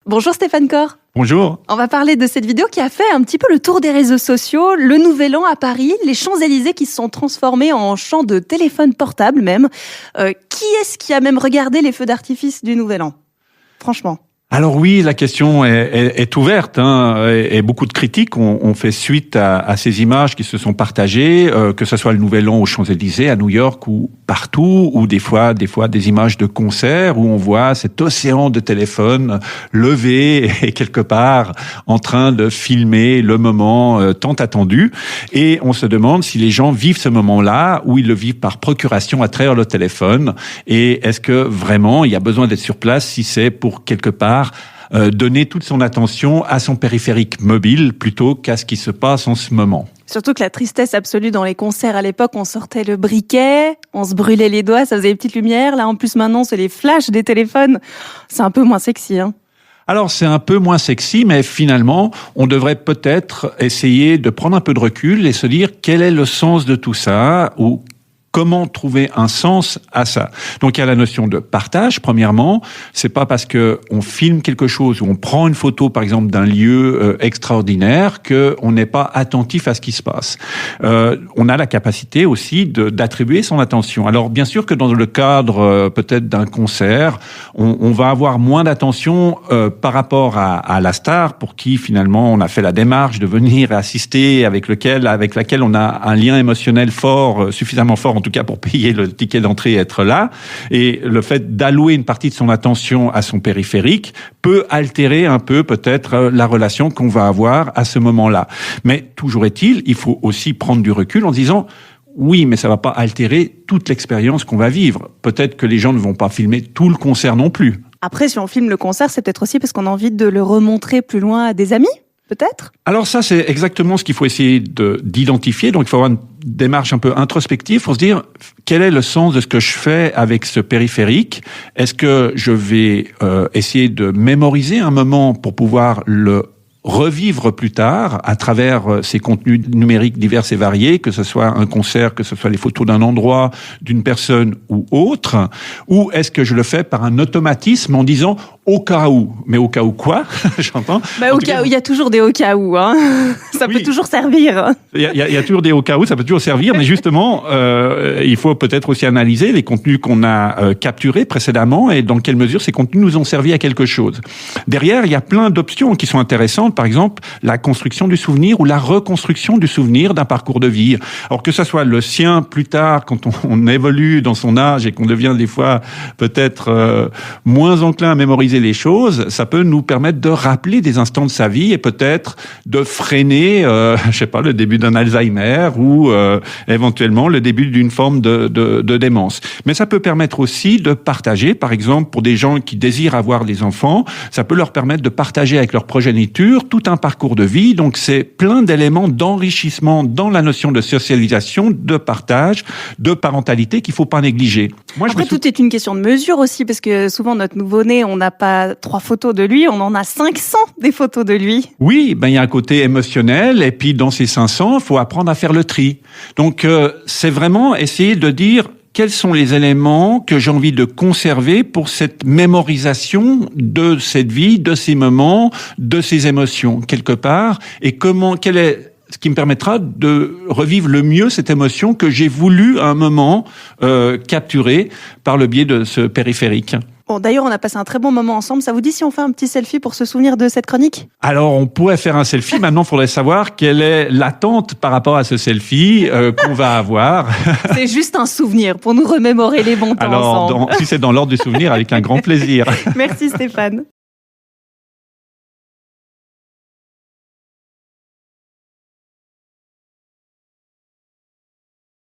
Bonjour Stéphane Cor. Bonjour. On va parler de cette vidéo qui a fait un petit peu le tour des réseaux sociaux. Le Nouvel An à Paris, les Champs-Élysées qui se sont transformés en champs de téléphone portable même. Qui est-ce qui a même regardé les feux d'artifice du Nouvel An ? Franchement. Alors oui, la question est ouverte, et beaucoup de critiques ont fait suite à ces images qui se sont partagées, que ce soit le Nouvel An aux Champs-Élysées, à New York ou partout, ou des fois des images de concerts où on voit cet océan de téléphones levé et quelque part en train de filmer le moment tant attendu. Et on se demande si les gens vivent ce moment-là ou ils le vivent par procuration à travers le téléphone. Et est-ce que vraiment il y a besoin d'être sur place si c'est pour quelque part donner toute son attention à son périphérique mobile plutôt qu'à ce qui se passe en ce moment. Surtout que la tristesse absolue dans les concerts à l'époque, on sortait le briquet, on se brûlait les doigts, ça faisait des petites lumières. Là, en plus, maintenant, c'est les flashs des téléphones. C'est un peu moins sexy, hein. Alors, c'est un peu moins sexy, mais finalement, on devrait peut-être essayer de prendre un peu de recul et se dire quel est le sens de tout ça, ou comment trouver un sens à ça? Donc, il y a la notion de partage, premièrement. C'est pas parce que on filme quelque chose ou on prend une photo, par exemple, d'un lieu extraordinaire qu'on n'est pas attentif à ce qui se passe. On a la capacité aussi d'attribuer son attention. Alors, bien sûr que dans le cadre peut-être d'un concert, on va avoir moins d'attention par rapport à la star pour qui, finalement, on a fait la démarche de venir assister, avec laquelle on a un lien émotionnel fort, suffisamment fort, en tout cas pour payer le ticket d'entrée et être là. Et le fait d'allouer une partie de son attention à son périphérique peut altérer un peu peut-être la relation qu'on va avoir à ce moment-là. Mais toujours est-il, il faut aussi prendre du recul en disant oui, mais ça va pas altérer toute l'expérience qu'on va vivre. Peut-être que les gens ne vont pas filmer tout le concert non plus. Après, si on filme le concert, c'est peut-être aussi parce qu'on a envie de le remontrer plus loin à des amis, peut-être ? Alors ça, c'est exactement ce qu'il faut essayer d'identifier. Donc, il faut avoir une démarche un peu introspective pour se dire quel est le sens de ce que je fais avec ce périphérique. Est-ce que je vais essayer de mémoriser un moment pour pouvoir le revivre plus tard à travers ces contenus numériques divers et variés, que ce soit un concert, que ce soit les photos d'un endroit, d'une personne ou autre, ou est-ce que je le fais par un automatisme en disant au cas où? Mais au cas où quoi? J'entends. Au cas où, il y a toujours des au cas où, hein. Ça peut toujours servir. Il y a toujours des au cas où, ça peut toujours servir, mais justement, il faut peut-être aussi analyser les contenus qu'on a capturés précédemment et dans quelle mesure ces contenus nous ont servi à quelque chose. Derrière, il y a plein d'options qui sont intéressantes. Par exemple, la construction du souvenir ou la reconstruction du souvenir d'un parcours de vie. Alors que ça soit le sien plus tard, quand on évolue dans son âge et qu'on devient des fois peut-être moins enclin à mémoriser les choses, ça peut nous permettre de rappeler des instants de sa vie et peut-être de freiner, le début d'un Alzheimer ou éventuellement le début d'une forme de démence. Mais ça peut permettre aussi de partager, par exemple, pour des gens qui désirent avoir des enfants, ça peut leur permettre de partager avec leur progéniture tout un parcours de vie. Donc, c'est plein d'éléments d'enrichissement dans la notion de socialisation, de partage, de parentalité qu'il faut pas négliger. Après, tout est une question de mesure aussi, parce que souvent, notre nouveau-né, on n'a pas 3 photos de lui, on en a 500 des photos de lui. Oui, il y a un côté émotionnel, et puis dans ces 500, il faut apprendre à faire le tri. Donc, c'est vraiment essayer de dire quels sont les éléments que j'ai envie de conserver pour cette mémorisation de cette vie, de ces moments, de ces émotions, quelque part, et quel est ce qui me permettra de revivre le mieux cette émotion que j'ai voulu à un moment capturer par le biais de ce périphérique. Bon, d'ailleurs, on a passé un très bon moment ensemble. Ça vous dit si on fait un petit selfie pour se souvenir de cette chronique ? Alors, on pourrait faire un selfie. Maintenant, il faudrait savoir quelle est l'attente par rapport à ce selfie qu'on va avoir. C'est juste un souvenir pour nous remémorer les bons temps ensemble. Si c'est dans l'ordre du souvenir, avec un grand plaisir. Merci Stéphane.